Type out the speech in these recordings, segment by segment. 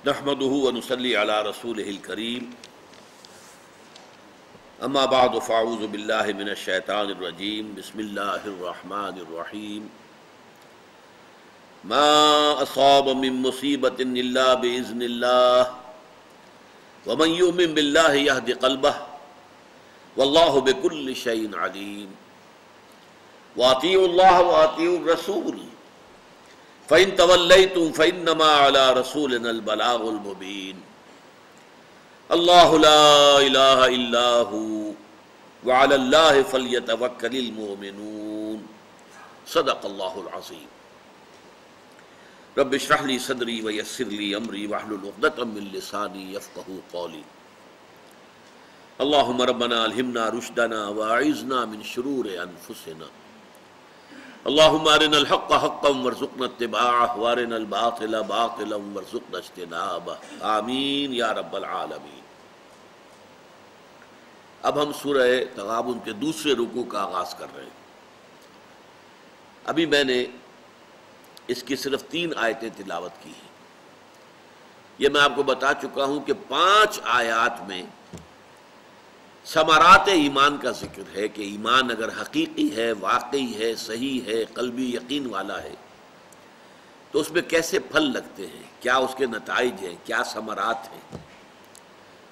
نحمده ونصلي على رسوله الكريم اما بعد فاعوذ بالله من الشيطان الرجيم بسم الله الرحمن الرحيم ما اصاب من مصيبة الا باذن الله ومن يؤمن بالله يهد قلبه والله بكل شيء عليم واطيعوا الله واطيعوا الرسول فإن توليتم فإنما على رسولنا البلاغ المبين الله لا إله إلا هو وعلى الله فليتوكل المؤمنون صدق الله العظيم رب اشرح لي صدري ويسر لي أمري واحلل عقدة من لساني يفقهوا قولي اللهم ربنا ألهمنا رشدنا وأعذنا من شرور أنفسنا اللهم ارنا الحق حقا وارزقنا اتباعه وارنا الباطل باطلا وارزقنا اجتنابه آمین یا رب العالمین۔ اب ہم سورہ تغابن کے دوسرے رکوع کا آغاز کر رہے ہیں۔ ابھی میں نے اس کی صرف 3 آیتیں تلاوت کی ہیں۔ یہ میں آپ کو بتا چکا ہوں کہ 5 آیات میں ثمرات ایمان کا ذکر ہے کہ ایمان اگر حقیقی ہے، واقعی ہے، صحیح ہے، قلبی یقین والا ہے تو اس میں کیسے پھل لگتے ہیں، کیا اس کے نتائج ہیں، کیا ثمرات ہیں،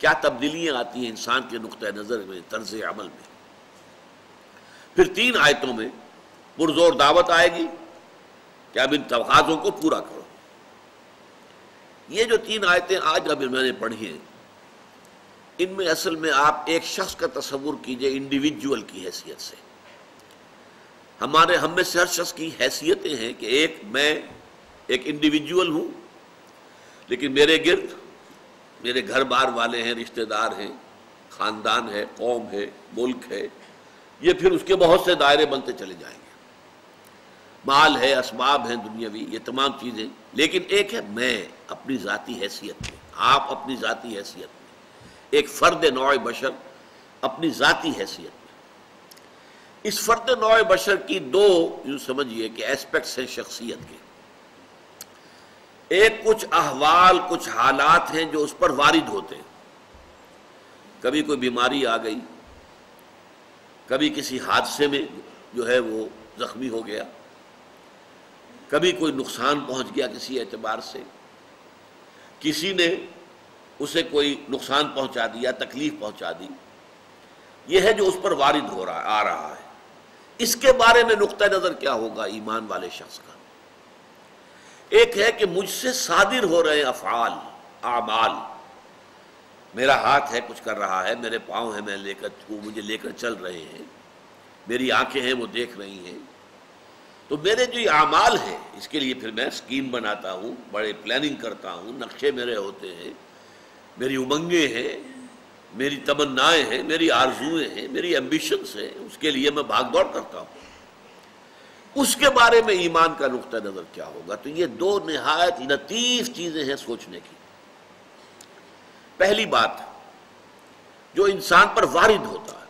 کیا تبدیلیاں آتی ہیں انسان کے نقطہ نظر میں، طرز عمل میں۔ پھر 3 آیتوں میں پرزور دعوت آئے گی کہ اب ان تقاضوں کو پورا کرو۔ یہ جو 3 آیتیں آج اب میں نے پڑھی ہیں، ان میں اصل میں آپ ایک شخص کا تصور کیجئے انڈیویجول کی حیثیت سے۔ ہم میں سے ہر شخص کی حیثیتیں ہیں کہ میں ایک انڈیویجول ہوں، لیکن میرے گرد میرے گھر بار والے ہیں، رشتہ دار ہیں، خاندان ہے، قوم ہے، ملک ہے، یہ پھر اس کے بہت سے دائرے بنتے چلے جائیں گے۔ مال ہے، اسباب ہیں دنیاوی، یہ تمام چیزیں، لیکن ایک ہے میں اپنی ذاتی حیثیت میں، آپ اپنی ذاتی حیثیت میں، ایک فرد نوع بشر اپنی ذاتی حیثیت میں۔ اس فرد نوع بشر کی 2 یوں سمجھیے کہ ایسپیکٹس ہیں شخصیت کے۔ ایک کچھ احوال، کچھ حالات ہیں جو اس پر وارد ہوتے ہیں۔ کبھی کوئی بیماری آ گئی، کبھی کسی حادثے میں جو ہے وہ زخمی ہو گیا، کبھی کوئی نقصان پہنچ گیا کسی اعتبار سے، کسی نے اسے کوئی نقصان پہنچا دیا، تکلیف پہنچا دی، یہ ہے جو اس پر وارد آ رہا ہے۔ اس کے بارے میں نقطہ نظر کیا ہوگا ایمان والے شخص کا؟ ایک ہے کہ مجھ سے صادر ہو رہے افعال، اعمال، میرا ہاتھ ہے کچھ کر رہا ہے، میرے پاؤں ہیں مجھے لے کر چل رہے ہیں، میری آنکھیں ہیں وہ دیکھ رہی ہیں، تو میرے جو یہ اعمال ہیں اس کے لیے پھر میں سکیم بناتا ہوں، بڑے پلاننگ کرتا ہوں، نقشے میرے ہوتے ہیں، میری امنگیں ہیں، میری تمنائیں ہیں، میری آرزویں ہیں، میری ایمبیشنز ہیں، اس کے لیے میں بھاگ دوڑ کرتا ہوں۔ اس کے بارے میں ایمان کا نقطہ نظر کیا ہوگا؟ تو یہ 2 نہایت لطیف چیزیں ہیں سوچنے کی۔ پہلی بات جو انسان پر وارد ہوتا ہے،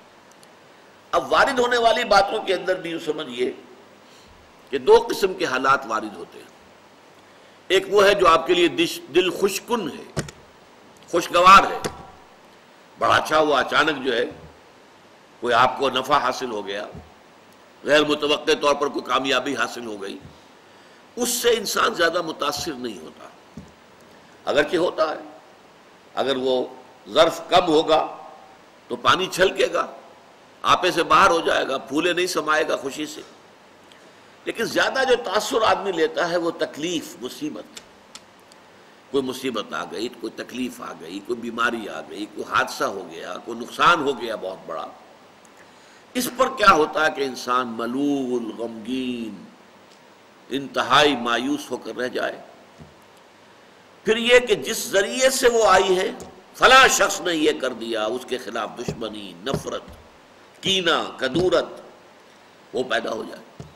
اب وارد ہونے والی باتوں کے اندر بھی یوں سمجھیے کہ 2 قسم کے حالات وارد ہوتے ہیں۔ ایک وہ ہے جو آپ کے لیے دل خوشکن ہے، خوشگوار ہے، بڑا اچھا ہوا، اچانک جو ہے کوئی آپ کو نفع حاصل ہو گیا، غیر متوقع طور پر کوئی کامیابی حاصل ہو گئی، اس سے انسان زیادہ متاثر نہیں ہوتا، اگرچہ ہوتا ہے۔ اگر وہ ظرف کم ہوگا تو پانی چھلکے گا، آپے سے باہر ہو جائے گا، پھولے نہیں سمائے گا خوشی سے، لیکن زیادہ جو تاثر آدمی لیتا ہے وہ تکلیف، مصیبت، کوئی مصیبت آ گئی، کوئی تکلیف آ گئی، کوئی بیماری آ گئی، کوئی حادثہ ہو گیا، کوئی نقصان ہو گیا بہت بڑا، اس پر کیا ہوتا ہے کہ انسان ملول، غمگین، انتہائی مایوس ہو کر رہ جائے۔ پھر یہ کہ جس ذریعے سے وہ آئی ہے، فلاں شخص نے یہ کر دیا، اس کے خلاف دشمنی، نفرت، کینہ، کدورت وہ پیدا ہو جائے۔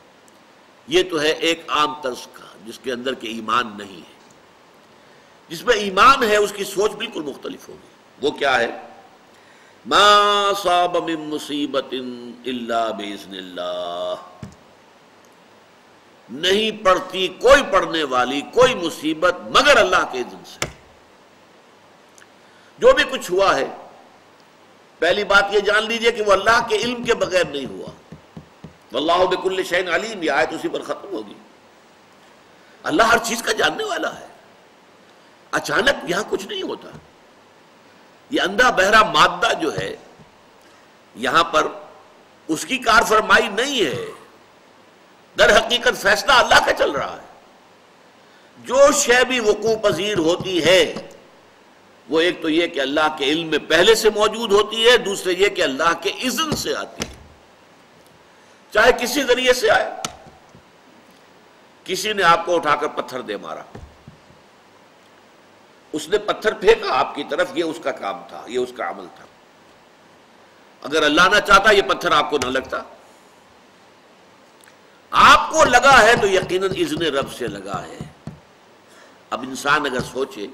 یہ تو ہے ایک عام طرز کا جس کے اندر کہ ایمان نہیں ہے۔ جس میں ایمان ہے اس کی سوچ بالکل مختلف ہوگی۔ وہ کیا ہے؟ ما صاب من مصیبت الا باذن اللہ، نہیں پڑتی کوئی پڑنے والی کوئی مصیبت مگر اللہ کے اذن سے۔ جو بھی کچھ ہوا ہے، پہلی بات یہ جان لیجئے کہ وہ اللہ کے علم کے بغیر نہیں ہوا۔ واللہ بکل شیء علیم، یہ آیت اسی پر ختم ہوگی۔ اللہ ہر چیز کا جاننے والا ہے۔ اچانک یہاں کچھ نہیں ہوتا۔ یہ اندھا بہرا مادہ جو ہے یہاں پر اس کی کار فرمائی نہیں ہے، در حقیقت فیصلہ اللہ کا چل رہا ہے۔ جو شے بھی وقوع پذیر ہوتی ہے وہ ایک تو یہ کہ اللہ کے علم میں پہلے سے موجود ہوتی ہے، دوسرے یہ کہ اللہ کے اذن سے آتی ہے، چاہے کسی ذریعے سے آئے۔ کسی نے آپ کو اٹھا کر پتھر دے مارا، اس نے پتھر پھینکا آپ کی طرف، یہ اس کا کام تھا، یہ اس کا عمل تھا۔ اگر اللہ نہ چاہتا یہ پتھر آپ کو نہ لگتا۔ آپ کو لگا ہے تو یقیناً اذن رب سے لگا ہے۔ اب انسان اگر سوچے،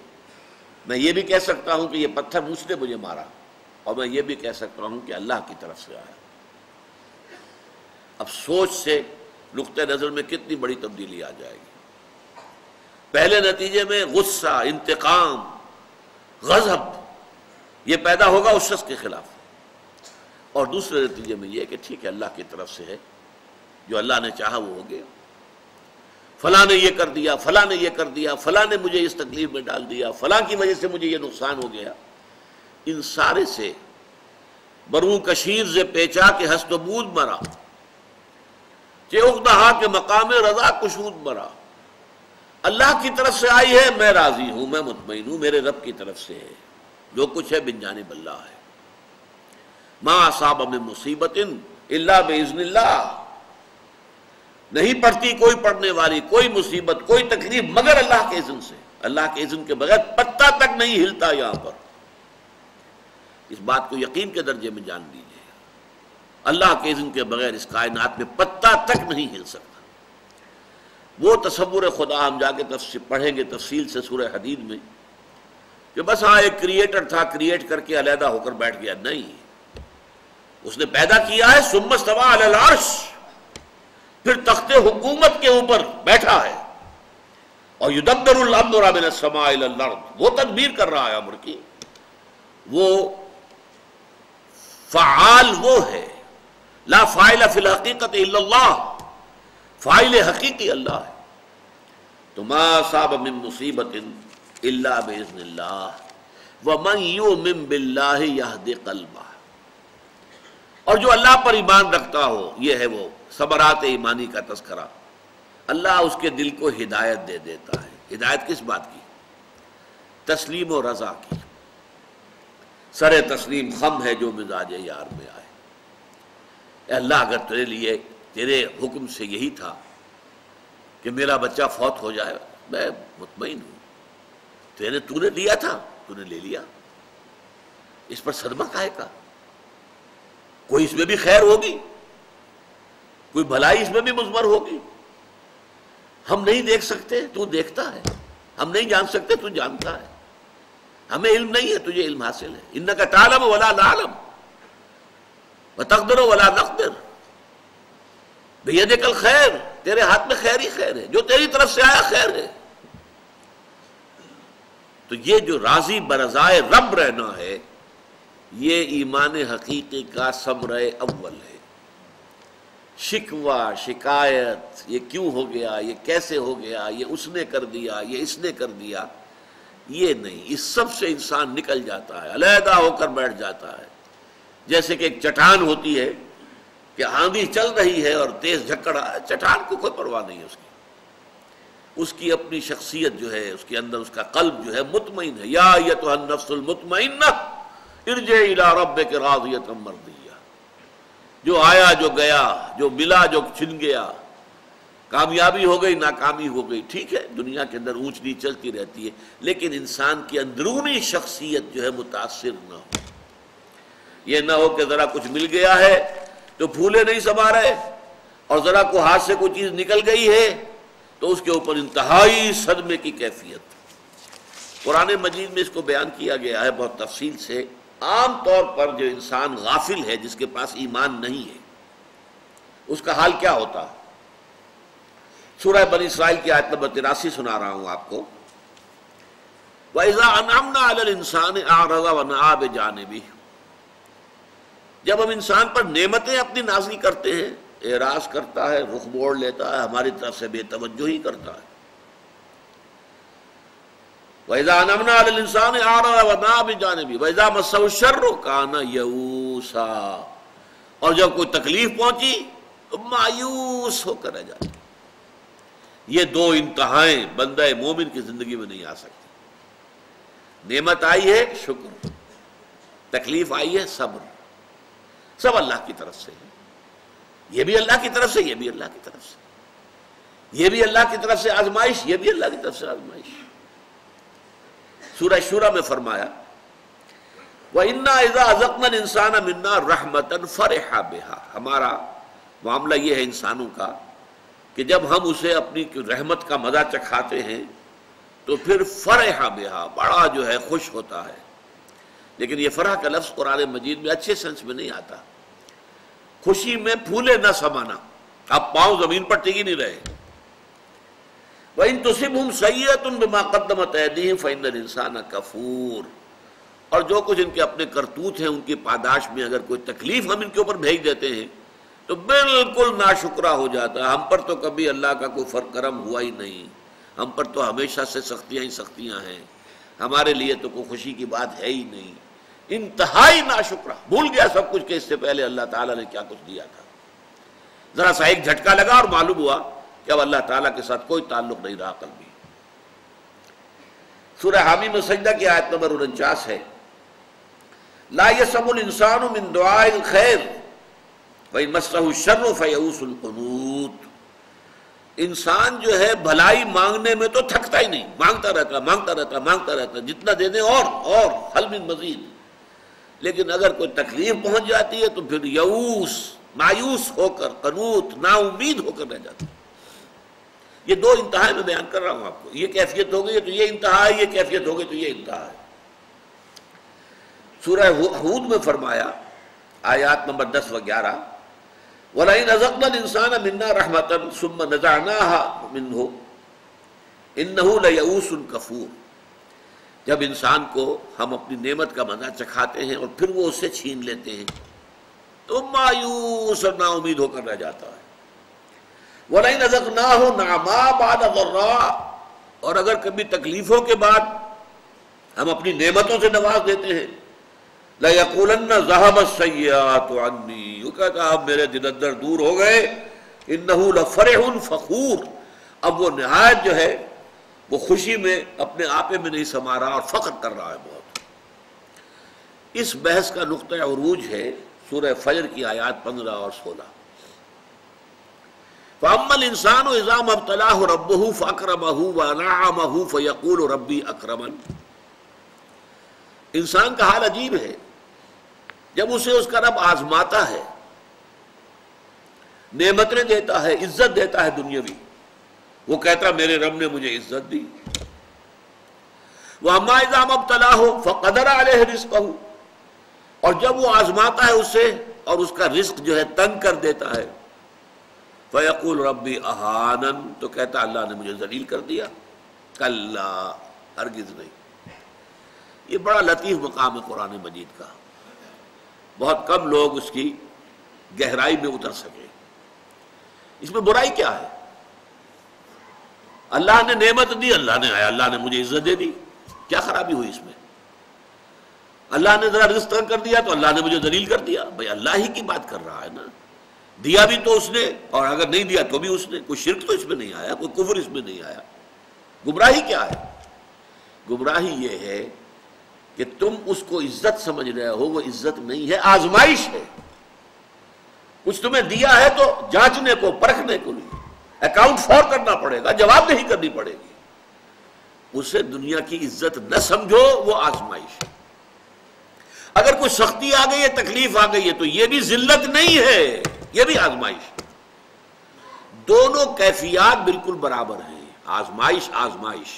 میں یہ بھی کہہ سکتا ہوں کہ یہ پتھر مجھ نے مجھے مارا، اور میں یہ بھی کہہ سکتا ہوں کہ اللہ کی طرف سے آیا۔ اب سوچ سے نقطہ نظر میں کتنی بڑی تبدیلی آ جائے گی۔ پہلے نتیجے میں غصہ، انتقام، غضب یہ پیدا ہوگا اس شخص کے خلاف، اور دوسرے نتیجے میں یہ کہ ٹھیک ہے اللہ کی طرف سے ہے، جو اللہ نے چاہا وہ ہو گیا۔ فلاں نے یہ کر دیا، فلاں نے یہ کر دیا، فلاں نے مجھے اس تکلیف میں ڈال دیا، فلاں کی وجہ سے مجھے یہ نقصان ہو گیا۔ ان سارے سے بروں کشیر سے پیچا کہ ہست و بود مرا، چہا کے مقام رضا کشود مرا۔ اللہ کی طرف سے آئی ہے، میں راضی ہوں، میں مطمئن ہوں، میرے رب کی طرف سے ہے، جو کچھ ہے من جانب اللہ ہے۔ ما اصاب من مصیبت الا باذن اللہ، نہیں پڑتی کوئی پڑنے والی کوئی مصیبت، کوئی تکلیف مگر اللہ کے اذن سے۔ اللہ کے اذن کے بغیر پتہ تک نہیں ہلتا یہاں پر۔ اس بات کو یقین کے درجے میں جان لیجیے، اللہ کے اذن کے بغیر اس کائنات میں پتہ تک نہیں ہل سکتا۔ وہ تصور خدا ہم جا کے پڑھیں گے تفصیل سے سورہ حدید میں، کہ بس ہاں ایک کریٹر تھا، کریٹ کر کے علیحدہ ہو کر بیٹھ گیا، نہیں، اس نے پیدا کیا ہے، ثم استوى علی العرش، پھر تخت حکومت کے اوپر بیٹھا ہے، اور یدبر الامر من السماء الی الارض، وہ تدبیر کر رہا ہے امر کی، وہ فعال وہ ہے، لا فاعل فی الحقیقت الا اللہ، فاعل حقیقی اللہ ہے۔ تو ما اصاب من مصیبت الا باذن اللہ ومن یؤمن باللہ یہد قلبہ، اور جو اللہ پر ایمان رکھتا ہو، یہ ہے وہ ثمرات ایمانی کا تذکرہ، اللہ اس کے دل کو ہدایت دے دیتا ہے۔ ہدایت کس بات کی؟ تسلیم و رضا کی۔ سر تسلیم خم ہے جو مزاج یار میں آئے۔ اے اللہ، اگر تیرے لیے تیرے حکم سے یہی تھا کہ میرا بچہ فوت ہو جائے، میں مطمئن ہوں، تو نے لیا تھا، تو نے لے لیا، اس پر صدمہ کاہے کا؟ کوئی اس میں بھی خیر ہوگی، کوئی بھلائی اس میں بھی مضمر ہوگی۔ ہم نہیں دیکھ سکتے، تو دیکھتا ہے، ہم نہیں جان سکتے، تو جانتا ہے، ہمیں علم نہیں ہے، تجھے علم حاصل ہے۔ انک تعلم ولا نعلم وتقدر ولا نقدر، بیدک الخیر، تیرے ہاتھ میں خیر ہی خیر ہے، جو تیری طرف سے آیا خیر ہے۔ تو یہ جو راضی برضائے رب رہنا ہے، یہ ایمان حقیقی کا ثمرہ اول ہے۔ شکوہ، شکایت، یہ کیوں ہو گیا، یہ کیسے ہو گیا، یہ اس نے کر دیا، یہ اس نے کر دیا، یہ نہیں، اس سب سے انسان نکل جاتا ہے، علیحدہ ہو کر بیٹھ جاتا ہے۔ جیسے کہ ایک چٹان ہوتی ہے کہ آندھی چل رہی ہے اور تیز جھکڑ، چٹان کو کوئی پرواہ نہیں ہے اس کی اپنی شخصیت جو ہے، اس کے اندر اس کا قلب جو ہے مطمئن ہے۔ یا ایتھا النفس المطمئنہ ارجعی الی ربک راضیۃ مرضیہ، جو آیا جو گیا، جو ملا جو چھن گیا، کامیابی ہو گئی ناکامی ہو گئی، ٹھیک ہے، دنیا کے اندر اونچ نیچ چلتی رہتی ہے، لیکن انسان کی اندرونی شخصیت جو ہے متاثر نہ ہو۔ یہ نہ ہو کہ ذرا کچھ مل گیا ہے تو پھولے نہیں سما رہے، اور ذرا کو ہاتھ سے کوئی چیز نکل گئی ہے تو اس کے اوپر انتہائی صدمے کی کیفیت۔ قرآن مجید میں اس کو بیان کیا گیا ہے بہت تفصیل سے۔ عام طور پر جو انسان غافل ہے، جس کے پاس ایمان نہیں ہے، اس کا حال کیا ہوتا ہے؟ سورہ بنی اسرائیل کی آیت نمبر 83 سنا رہا ہوں آپ کو۔ وَإِذَا أَنْعَمْنَا عَلَى الْإِنسَانِ أَعْرَضَ وَنَأَىٰ بِجَانِبِهِ، جب ہم انسان پر نعمتیں اپنی نازل کرتے ہیں اعراض کرتا ہے، رخ موڑ لیتا ہے، ہماری طرف سے بے توجہی کرتا ہے. وَإِذَا أَنْعَمْنَا عَلَى الْإِنسَانِ أَعْرَضَ وَنَأَىٰ بِجَانِبِهِ وَإِذَا مَسَّهُ الشَّرُّ كَانَ يَئُوسًا، اور جب کوئی تکلیف پہنچی تو مایوس ہو کر رہ جاتا. یہ دو انتہائیں بندہ مومن کی زندگی میں نہیں آ سکتی. نعمت آئی ہے شکر، تکلیف آئی ہے صبر. سب اللہ کی طرف سے ہے، یہ بھی اللہ کی طرف سے، یہ بھی اللہ کی طرف سے، یہ بھی اللہ کی طرف سے آزمائش، یہ بھی اللہ کی طرف سے آزمائش. سورہ شورى میں فرمایا وَإِنَّا إِذَا أَذَقْنَا الْإِنسَانَ مِنَّا رَحْمَةً فَرِحَ بِهَا، ہمارا معاملہ یہ ہے انسانوں کا کہ جب ہم اسے اپنی رحمت کا مزہ چکھاتے ہیں تو پھر فرح بہا، بڑا جو ہے خوش ہوتا ہے. لیکن یہ فرح کا لفظ قرآن مجید میں اچھے سینس میں نہیں آتا. خوشی میں پھولے نہ سمانا، اب پاؤں زمین پر ٹک ہی نہیں رہے. وَإِن تُصِبْهُمْ سَيِّئَةٌ بِمَا قَدَّمَتْ أَيْدِيهِمْ فَإِنَّ الْإِنسَانَ كَفُورٌ، اور جو کچھ ان کے اپنے کرتوت ہیں ان کی پاداش میں اگر کوئی تکلیف ہم ان کے اوپر بھیج دیتے ہیں تو بالکل ناشکرا ہو جاتا ہے. ہم پر تو کبھی اللہ کا کوئی کرم ہوا ہی نہیں، ہم پر تو ہمیشہ سے سختیاں ہی سختیاں ہیں، ہمارے لیے تو کوئی خوشی کی بات ہے ہی نہیں. انتہائی ناشکرا، بھول گیا سب کچھ کہ اس سے پہلے اللہ تعالیٰ نے کیا کچھ دیا تھا. ذرا سا ایک جھٹکا لگا اور معلوم ہوا کہ اب اللہ تعالیٰ کے ساتھ کوئی تعلق نہیں رہا قلبی. سورہ حامی میں سجدہ کی آیت نمبر 49 ہے لا يسم الانسان من دعاء الخیر وَإِن مَسَّهُ الشَّرُّ فَيَئُوسٌ قَنُوطٌ، انسان جو ہے بھلائی مانگنے میں تو تھکتا ہی نہیں، مانگتا رہتا مانگتا رہتا مانگتا رہتا، جتنا دے دیں اور حل من مزید. لیکن اگر کوئی تکلیف پہنچ جاتی ہے تو پھر یئوس، مایوس ہو کر، قنوط، نا امید ہو کر رہ جاتا. یہ دو انتہا میں بیان کر رہا ہوں آپ کو. یہ کیفیت ہو گئی تو یہ انتہا ہے، یہ کیفیت ہو گئی تو یہ انتہا ہے. سورہ ہود میں فرمایا آیات نمبر 10 و 11 وَلَئِنْ أَذَقْنَا الْإِنسَانَ مِنَّا رَحْمَةً ثُمَّ نَزَعْنَاهَا مِنْهُ إِنَّهُ لَيَئُوسٌ كَفُورٌ، جب انسان کو ہم اپنی نعمت کا مزہ چکھاتے ہیں اور پھر وہ اسے چھین لیتے ہیں تو مایوس اور نا امید ہو کر رہ جاتا ہے. وَلَئِنْ أَذَقْنَاهُ نَعْمَاءَ بَعْدَ ضَرَّاءَ، اور اگر کبھی تکلیفوں کے بعد ہم اپنی نعمتوں سے نواز دیتے ہیں لَيَقُولَنَّ ذَهَبَ السَّيِّئَاتُ عَنِّي، وہ کہتا اب میرے دل اندر دور ہو گئے. إِنَّهُ لَفَرِحٌ فَخُورٌ، اب وہ نہایت جو ہے وہ خوشی میں اپنے آپے میں نہیں سما رہا اور فخر کر رہا ہے بہت. اس بحث کا نقطہ عروج ہے سورہ فجر کی آیات 15 اور 16. فَأَمَّا الْإِنسَانُ إِذَا مَا ابْتَلَاهُ رَبُّهُ فَأَكْرَمَهُ وَأَنْعَمَهُ فَيَقُولُ رَبِّي أَكْرَمَنِ، انسان کا حال عجیب ہے. جب اسے اس کا رب آزماتا ہے، نعمتیں دیتا ہے، عزت دیتا ہے دنیاوی، وہ کہتا میرے رب نے مجھے عزت دی. وَأَمَّا إِذَا مَا ابْتَلَاهُ فَقَدَرَ عَلَيْهِ رِزْقَهُ، اور جب وہ آزماتا ہے اسے اور اس کا رزق جو ہے تنگ کر دیتا ہے فَيَقُولُ رَبِّي أَهَانَنِ، تو کہتا اللہ نے مجھے ذلیل کر دیا. کلا، ہرگز نہیں. یہ بڑا لطیف مقام ہے قرآن مجید کا، بہت کم لوگ اس کی گہرائی میں اتر سکے. اس میں برائی کیا ہے؟ اللہ نے نعمت دی، اللہ نے مجھے عزت دے دی، کیا خرابی ہوئی اس میں؟ اللہ نے ذرا رزق تنگ کر دیا تو اللہ نے مجھے ذلیل کر دیا. بھائی اللہ ہی کی بات کر رہا ہے نا، دیا بھی تو اس نے اور اگر نہیں دیا تو بھی اس نے. کوئی شرک تو اس میں نہیں آیا، کوئی کفر اس میں نہیں آیا. گمراہی کیا ہے؟ گمراہی یہ ہے کہ تم اس کو عزت سمجھ رہے ہو، وہ عزت نہیں ہے، آزمائش ہے. کچھ تمہیں دیا ہے تو جانچنے کو، پرکھنے کو نہیں، اکاؤنٹ فور کرنا پڑے گا، جواب نہیں کرنی پڑے گی. اسے دنیا کی عزت نہ سمجھو، وہ آزمائش ہے. اگر کوئی سختی آ گئی ہے، تکلیف آ گئی ہے تو یہ بھی ذلت نہیں ہے، یہ بھی آزمائش ہے. دونوں کیفیات بالکل برابر ہیں. آزمائش آزمائش،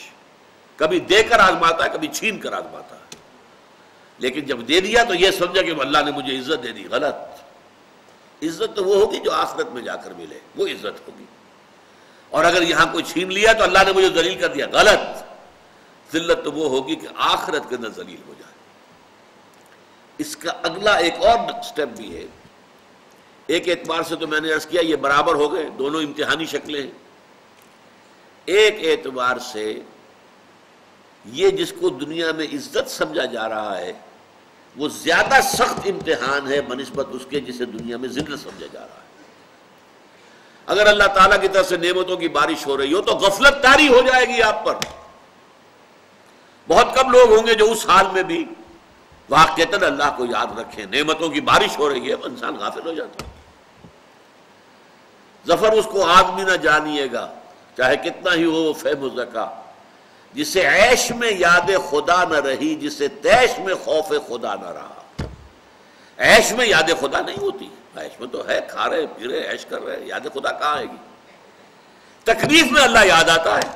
کبھی دے کر آزماتا ہے، کبھی چھین کر آزماتا ہے. لیکن جب دے دیا تو یہ سمجھا کہ اللہ نے مجھے عزت دے دی. غلط. عزت تو وہ ہوگی جو آخرت میں جا کر ملے، وہ عزت ہوگی. اور اگر یہاں کوئی چھین لیا تو اللہ نے مجھے ذلیل کر دیا. غلط. ذلت تو وہ ہوگی کہ آخرت کے اندر ذلیل ہو جائے۔ اس کا اگلا ایک اور سٹیپ بھی ہے۔ ایک اعتبار سے تو میں نے عرض کیا یہ برابر ہو گئے، دونوں امتحانی شکلیں ہیں۔ ایک اعتبار سے یہ جس کو دنیا میں عزت سمجھا جا رہا ہے وہ زیادہ سخت امتحان ہے بنسبت اس کے جسے دنیا میں ذلت سمجھا جا رہا ہے۔ اگر اللہ تعالیٰ کی طرف سے نعمتوں کی بارش ہو رہی ہو تو غفلت طاری ہو جائے گی آپ پر۔ بہت کم لوگ ہوں گے جو اس حال میں بھی واقعتاً اللہ کو یاد رکھیں۔ نعمتوں کی بارش ہو رہی ہے انسان غافل ہو جاتا ہے۔ ظفر اس کو آدمی نہ جانیے گا چاہے کتنا ہی ہو فہم و ذکا، جسے عیش میں یاد خدا نہ رہی، جسے تیش میں خوف خدا نہ رہا۔ عیش میں یاد خدا نہیں ہوتی، عیش میں تو ہے کھا رہے پی رہے عیش کر رہے، یاد خدا کہاں آئے گی؟ تکلیف میں اللہ یاد آتا ہے،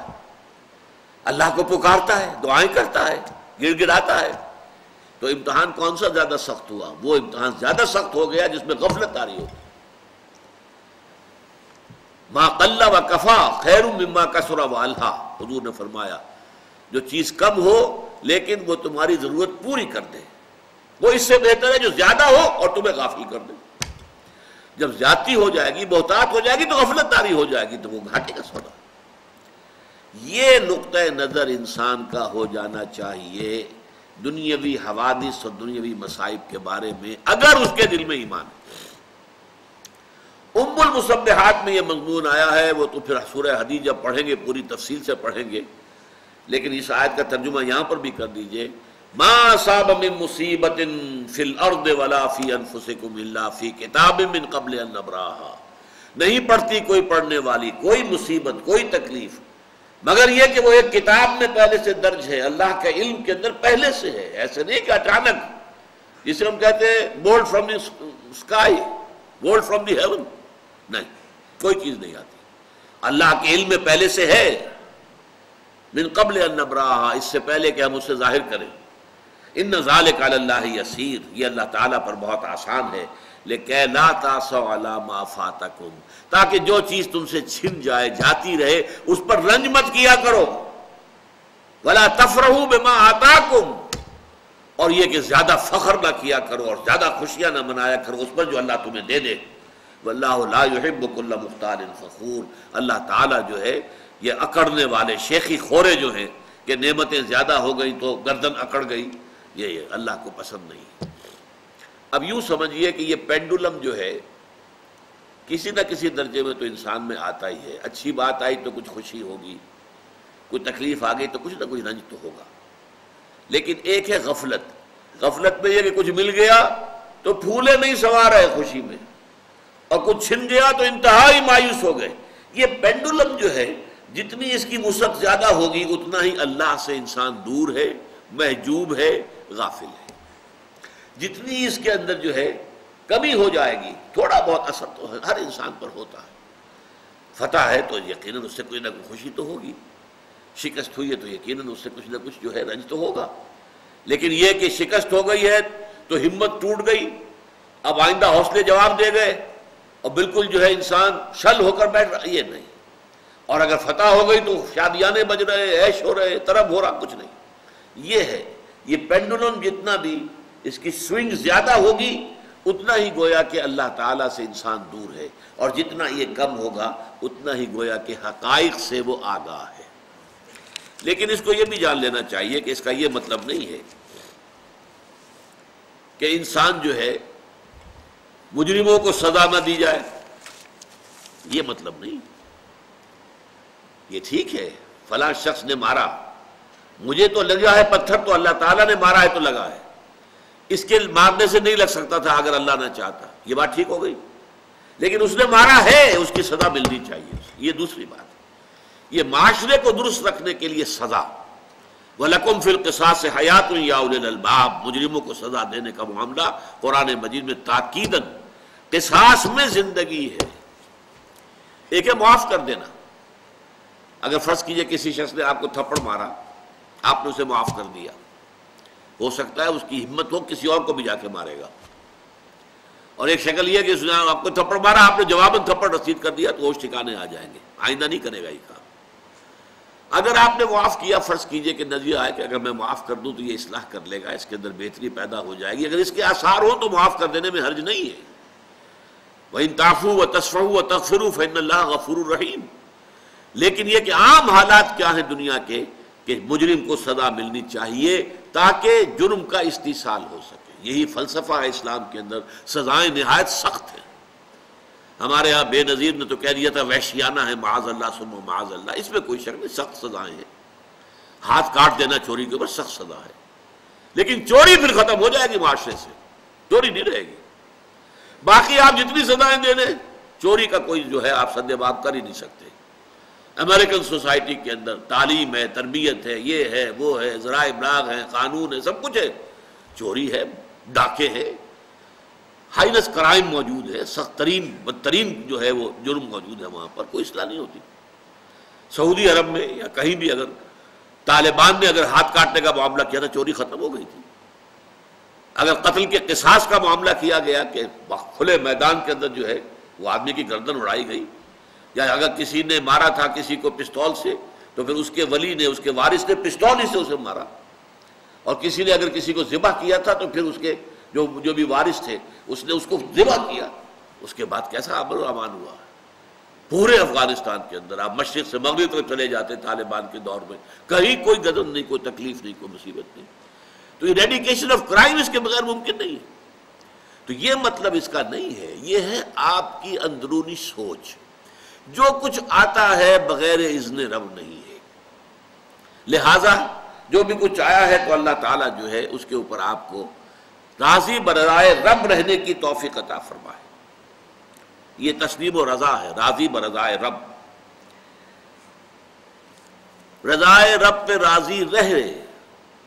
اللہ کو پکارتا ہے، دعائیں کرتا ہے، گڑ گڑاتا ہے۔ تو امتحان کون سا زیادہ سخت ہوا؟ وہ امتحان زیادہ سخت ہو گیا جس میں غفلت طاری ہوگی۔ ما قل و کفا خیر مما کثر و الہا، حضور نے فرمایا جو چیز کم ہو لیکن وہ تمہاری ضرورت پوری کر دے وہ اس سے بہتر ہے جو زیادہ ہو اور تمہیں غافل کر دے۔ جب زیادتی ہو جائے گی، بہتات ہو جائے گی تو غفلت طاری ہو جائے گی، تو وہ گھاٹے کا سودا۔ یہ نقطہ نظر انسان کا ہو جانا چاہیے دنیاوی حوادث اور دنیاوی مصائب کے بارے میں، اگر اس کے دل میں ایمان ہے۔ ام المصبحات میں یہ مضمون آیا ہے، وہ تو پھر سورہ حدید جب پڑھیں گے پوری تفصیل سے پڑھیں گے، لیکن اس آیت کا ترجمہ یہاں پر بھی کر دیجئے۔ ما اصاب من مصیبت فی الارض ولا فی انفسکم الا فی کتاب من قبل ان نبراہا، نہیں پڑتی کوئی پڑھنے والی کوئی مصیبت کوئی تکلیف مگر یہ کہ وہ ایک کتاب میں پہلے سے درج ہے، اللہ کے علم کے اندر پہلے سے ہے۔ ایسے نہیں کہ اچانک، جسے ہم کہتے ہیں bold from the sky, bold from the heaven, نہیں، کوئی چیز نہیں آتی، اللہ کے علم میں پہلے سے ہے۔ من قبل ان نبراہا، اس سے پہلے کہ ہم اسے ظاہر کریں۔ ان ذالک علی اللہ یسیر، یہ اللہ تعالیٰ پر بہت آسان ہے۔ لکہ لا تاسوا علی ما فاتکم، تاکہ جو چیز تم سے چھن جائے جاتی رہے اس پر رنج مت کیا کرو۔ ولا تفرحوا بما آتاکم، اور یہ کہ زیادہ فخر نہ کیا کرو اور زیادہ خوشیاں نہ منایا کرو اس پر جو اللہ تمہیں دے دے۔ واللہ لا یحب کل مختال فخور، اللہ تعالیٰ جو ہے یہ اکڑنے والے شیخی خورے جو ہیں کہ نعمتیں زیادہ ہو گئی تو گردن اکڑ گئی، یہ اللہ کو پسند نہیں۔ اب یوں سمجھیے کہ یہ پینڈولم جو ہے کسی نہ کسی درجے میں تو انسان میں آتا ہی ہے۔ اچھی بات آئی تو کچھ خوشی ہوگی، کوئی تکلیف آ گئی تو کچھ نہ کچھ رنج تو ہوگا، لیکن ایک ہے غفلت۔ غفلت میں یہ کہ کچھ مل گیا تو پھولے نہیں سنوار رہے خوشی میں، اور کچھ چھن گیا تو انتہائی مایوس ہو گئے۔ یہ پینڈولم جو ہے جتنی اس کی وسعت زیادہ ہوگی اتنا ہی اللہ سے انسان دور ہے، محجوب ہے، غافل ہے۔ جتنی اس کے اندر جو ہے کمی ہو جائے گی، تھوڑا بہت اثر تو ہر انسان پر ہوتا ہے۔ فتح ہے تو یقیناً اس سے کوئی نہ کوئی خوشی تو ہوگی، شکست ہوئی ہے تو یقیناً اس سے کچھ نہ کچھ جو ہے رنج تو ہوگا، لیکن یہ کہ شکست ہو گئی ہے تو ہمت ٹوٹ گئی، اب آئندہ حوصلے جواب دے گئے اور بالکل جو ہے انسان شل ہو کر بیٹھ رہا، یہ نہیں۔ اور اگر فتح ہو گئی تو شادیانے بج رہے، عیش ہو رہے، طرب ہو رہا، کچھ نہیں۔ یہ ہے یہ پینڈولم، جتنا بھی اس کی سوئنگ زیادہ ہوگی اتنا ہی گویا کہ اللہ تعالیٰ سے انسان دور ہے، اور جتنا یہ کم ہوگا اتنا ہی گویا کہ حقائق سے وہ آگاہ ہے۔ لیکن اس کو یہ بھی جان لینا چاہیے کہ اس کا یہ مطلب نہیں ہے کہ انسان جو ہے مجرموں کو سزا نہ دی جائے، یہ مطلب نہیں۔ یہ ٹھیک ہے فلاں شخص نے مارا، مجھے تو لگا ہے پتھر تو اللہ تعالیٰ نے مارا ہے تو لگا ہے، اس کے مارنے سے نہیں لگ سکتا تھا اگر اللہ نہ چاہتا، یہ بات ٹھیک ہو گئی، لیکن اس نے مارا ہے، اس کی سزا ملنی چاہیے، یہ دوسری بات ہے۔ یہ معاشرے کو درست رکھنے کے لیے سزا، وَلَكُمْ فِي الْقِصَاصِ حَيَاتٌ يَا أُولِي الْأَلْبَابِ، مجرموں کو سزا دینے کا معاملہ قرآن مجید میں تاکیداً قصاص میں زندگی ہے۔ ایک ہے معاف کر دینا، اگر فرض کیجئے کسی شخص نے آپ کو تھپڑ مارا، آپ نے اسے معاف کر دیا، ہو سکتا ہے اس کی ہمت ہو کسی اور کو بھی جا کے مارے گا، اور ایک شکل یہ کہ اس نے آپ کو تھپڑ مارا، آپ نے جواباً تھپڑ رسید کر دیا تو ہوش ٹھکانے آ جائیں گے، آئندہ نہیں کرے گا یہ کام۔ اگر آپ نے معاف کیا، فرض کیجئے کہ نظریہ آئے کہ اگر میں معاف کر دوں تو یہ اصلاح کر لے گا، اس کے اندر بہتری پیدا ہو جائے گی، اگر اس کے آثار ہوں تو معاف کر دینے میں حرج نہیں ہے۔ وَإِن تَعْفُوا وَتَصْفَحُوا وَتَغْفِرُوا فَإِنَّ اللَّهَ غَفُورٌ رَحِيمٌ۔ لیکن یہ کہ عام حالات کیا ہیں دنیا کے کہ مجرم کو سزا ملنی چاہیے تاکہ جرم کا استئصال ہو سکے، یہی فلسفہ ہے اسلام کے اندر۔ سزائیں نہایت سخت ہیں، ہمارے ہاں بے نظیر نے تو کہہ دیا تھا وحشیانہ ہے، معاذ اللہ ثم معاذ اللہ، اس میں کوئی شک نہیں، سخت سزائیں ہیں۔ ہاتھ کاٹ دینا چوری کے اوپر سخت سزا ہے، لیکن چوری پھر ختم ہو جائے گی معاشرے سے، چوری نہیں رہے گی۔ باقی آپ جتنی سزائیں دے دیں، چوری کا کوئی جو ہے آپ سد باب کر ہی نہیں سکتے۔ امریکن سوسائٹی کے اندر تعلیم ہے، تربیت ہے، یہ ہے، وہ ہے، ذرائع ابلاغ ہے، قانون ہے، سب کچھ ہے، چوری ہے، ڈاکے ہے، ہائنس کرائم موجود ہے، سخت ترین بدترین جو ہے وہ جرم موجود ہے، وہاں پر کوئی اصلاح نہیں ہوتی۔ سعودی عرب میں یا کہیں بھی اگر طالبان نے اگر ہاتھ کاٹنے کا معاملہ کیا تھا، چوری ختم ہو گئی تھی۔ اگر قتل کے قصاص کا معاملہ کیا گیا کہ کھلے میدان کے اندر جو ہے وہ آدمی کی گردن اڑائی گئی، یا اگر کسی نے مارا تھا کسی کو پستول سے تو پھر اس کے ولی نے، اس کے وارث نے پستول ہی سے اسے مارا، اور کسی نے اگر کسی کو ذبح کیا تھا تو پھر اس کے جو بھی وارث تھے اس نے اس کو ذبح کیا۔ اس کے بعد کیسا امن و امان ہوا پورے افغانستان کے اندر۔ آپ مشرق سے مغرب تک چلے جاتے طالبان کے دور میں، کہیں کوئی غضب نہیں، کوئی تکلیف نہیں، کوئی مصیبت نہیں۔ تو ایریڈیکیشن آف کرائم اس کے بغیر ممکن نہیں ہے۔ تو یہ مطلب اس کا نہیں ہے، یہ ہے آپ کی اندرونی سوچ۔ جو کچھ آتا ہے بغیر اذن رب نہیں ہے، لہذا جو بھی کچھ آیا ہے تو اللہ تعالیٰ جو ہے اس کے اوپر آپ کو راضی برضائے رب رہنے کی توفیق عطا فرمائے۔ یہ تسلیم و رضا ہے، راضی برضائے رب، رضائے رب پہ راضی رہے۔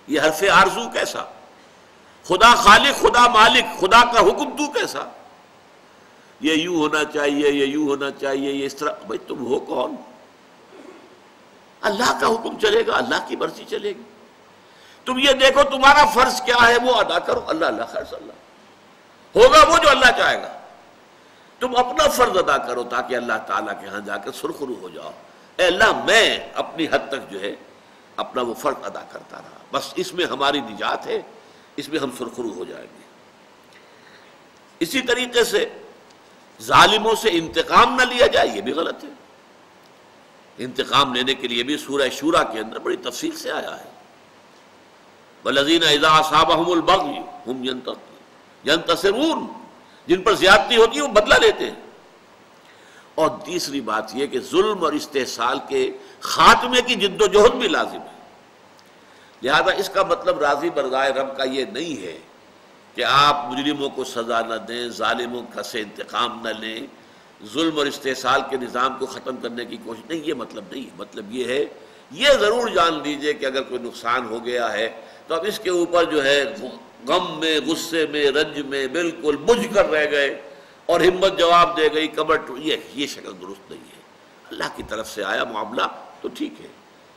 یہ حرف آرزو کیسا، خدا خالق، خدا مالک، خدا کا حکم تو کیسا، یہ یوں ہونا چاہیے، یہ یوں ہونا چاہیے، یہ اس طرح۔ بھائی تم ہو کون؟ اللہ کا حکم چلے گا، اللہ کی مرضی چلے گی۔ تم یہ دیکھو تمہارا فرض کیا ہے وہ ادا کرو، اللہ اللہ خیر اللہ ہوگا وہ جو اللہ چاہے گا۔ تم اپنا فرض ادا کرو تاکہ اللہ تعالیٰ کے ہاں جا کر سرخرو ہو جاؤ، اے اللہ میں اپنی حد تک جو ہے اپنا وہ فرض ادا کرتا رہا، بس اس میں ہماری نجات ہے، اس میں ہم سرخرو ہو جائیں گے۔ اسی طریقے سے ظالموں سے انتقام نہ لیا جائے، یہ بھی غلط ہے۔ انتقام لینے کے لیے بھی سورہ شورى کے اندر بڑی تفصیل سے آیا ہے، وَالَّذِينَ إِذَا أَصَابَهُمُ الْبَغْيُ هُمْ يَنْتَصِرُونَ، جن پر زیادتی ہوتی ہے وہ بدلہ لیتے ہیں۔ اور تیسری بات یہ کہ ظلم اور استحصال کے خاتمے کی جد و جہد بھی لازم ہے۔ لہذا اس کا مطلب راضی برضائے رب کا یہ نہیں ہے کہ آپ مجرموں کو سزا نہ دیں، ظالموں کا سے انتقام نہ لیں، ظلم اور استحصال کے نظام کو ختم کرنے کی کوشش نہیں، یہ مطلب نہیں۔ مطلب یہ ہے، یہ ضرور جان لیجئے کہ اگر کوئی نقصان ہو گیا ہے تو اب اس کے اوپر جو ہے غم میں، غصے میں، رنج میں بالکل بجھ کر رہ گئے اور ہمت جواب دے گئی، کمر یہ شکل درست نہیں ہے۔ اللہ کی طرف سے آیا معاملہ تو ٹھیک ہے،